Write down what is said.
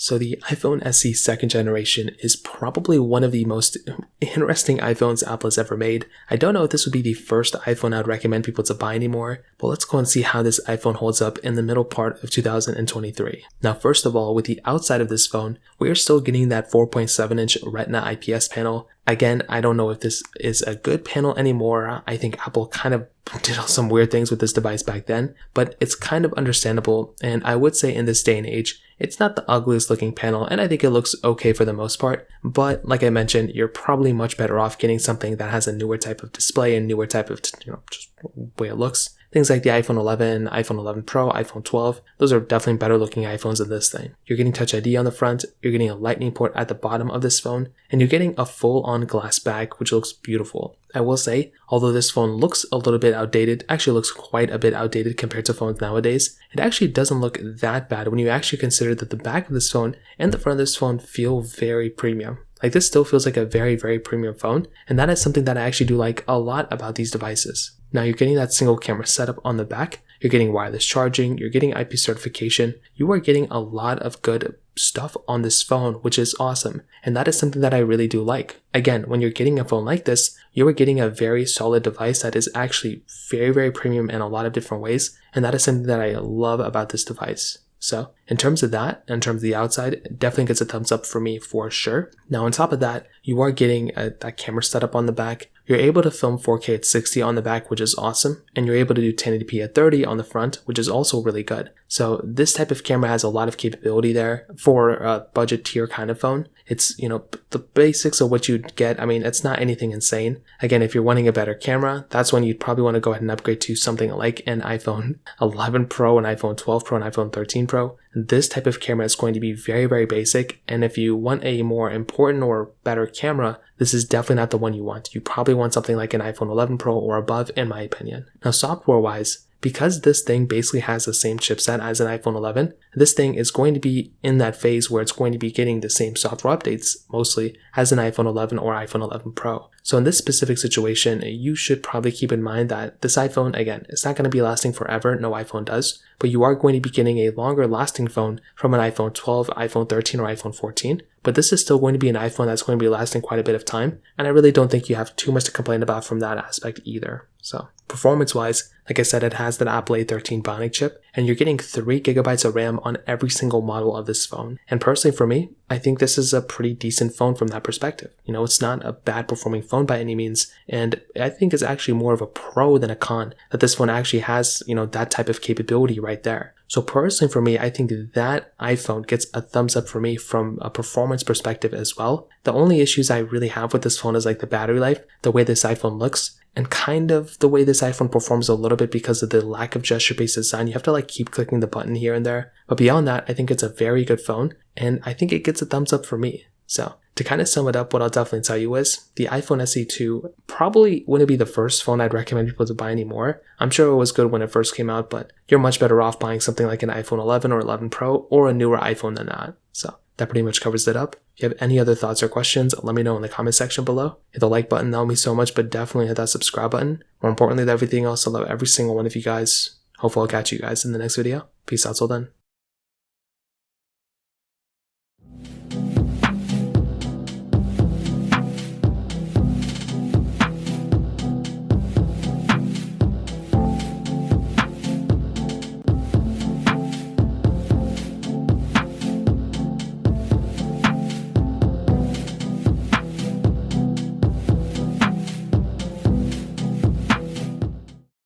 So the iPhone SE 2nd generation is probably one of the most interesting iPhones Apple has ever made. I don't know if this would be the first iPhone I'd recommend people to buy anymore, but let's go and see how this iPhone holds up in the middle part of 2023. Now, first of all, with the outside of this phone, we are still getting that 4.7-inch Retina IPS panel. Again, I don't know if this is a good panel anymore. I think Apple kind of did some weird things with this device back then, but it's kind of understandable, and I would say in this day and age, it's not the ugliest looking panel, and I think it looks okay for the most part, but like I mentioned, you're probably much better off getting something that has a newer type of display and newer type of, just way it looks. Things like the iPhone 11, iPhone 11 Pro, iPhone 12, those are definitely better looking iPhones than this thing. You're getting Touch ID on the front, you're getting a lightning port at the bottom of this phone, and you're getting a full-on glass back, which looks beautiful. I will say, although this phone looks a little bit outdated, actually looks quite a bit outdated compared to phones nowadays, it actually doesn't look that bad when you actually consider that the back of this phone and the front of this phone feel very premium. Like, this still feels like a very, very premium phone, and that is something that I actually do like a lot about these devices. Now, you're getting that single camera setup on the back, you're getting wireless charging, you're getting IP certification, you are getting a lot of good stuff on this phone, which is awesome, and that is something that I really do like. Again, when you're getting a phone like this, you are getting a very solid device that is actually very, very premium in a lot of different ways, and that is something that I love about this device. So in terms of that, in terms of the outside, it definitely gets a thumbs up for me for sure. Now on top of that, you are getting that camera setup on the back. You're able to film 4K at 60 on the back, which is awesome. And you're able to do 1080p at 30 on the front, which is also really good. So this type of camera has a lot of capability there for a budget tier kind of phone. It's, the basics of what you'd get. I mean, it's not anything insane. Again, if you're wanting a better camera, that's when you'd probably want to go ahead and upgrade to something like an iPhone 11 Pro, an iPhone 12 Pro, an iPhone 13 Pro. This type of camera is going to be very, very basic. And if you want a more important or better camera, this is definitely not the one you want. You probably want something like an iPhone 11 Pro or above, in my opinion. Now, software-wise, because this thing basically has the same chipset as an iPhone 11, this thing is going to be in that phase where it's going to be getting the same software updates, mostly, as an iPhone 11 or iPhone 11 Pro. So in this specific situation, you should probably keep in mind that this iPhone, again, it's not going to be lasting forever, no iPhone does, but you are going to be getting a longer lasting phone from an iPhone 12, iPhone 13, or iPhone 14. But this is still going to be an iPhone that's going to be lasting quite a bit of time, and I really don't think you have too much to complain about from that aspect either. So performance-wise, like I said, it has that Apple A13 Bionic chip, and you're getting 3GB of RAM on every single model of this phone. And personally for me, I think this is a pretty decent phone from that perspective. It's not a bad performing phone by any means, and I think it's actually more of a pro than a con that this phone actually has, that type of capability right there. So personally for me, I think that iPhone gets a thumbs up for me from a performance perspective as well. The only issues I really have with this phone is like the battery life, the way this iPhone looks, and kind of the way this iPhone performs a little bit because of the lack of gesture-based design. You have to keep clicking the button here and there. But beyond that, I think it's a very good phone, and I think it gets a thumbs up for me. So to kind of sum it up, what I'll definitely tell you is the iPhone SE2 probably wouldn't be the first phone I'd recommend people to buy anymore. I'm sure it was good when it first came out, but you're much better off buying something like an iPhone 11 or 11 Pro or a newer iPhone than that. So that pretty much covers it up. If you have any other thoughts or questions, let me know in the comment section below. Hit the like button, that would mean so much, but definitely hit that subscribe button. More importantly than everything else, I love every single one of you guys. Hopefully I'll catch you guys in the next video. Peace out till then.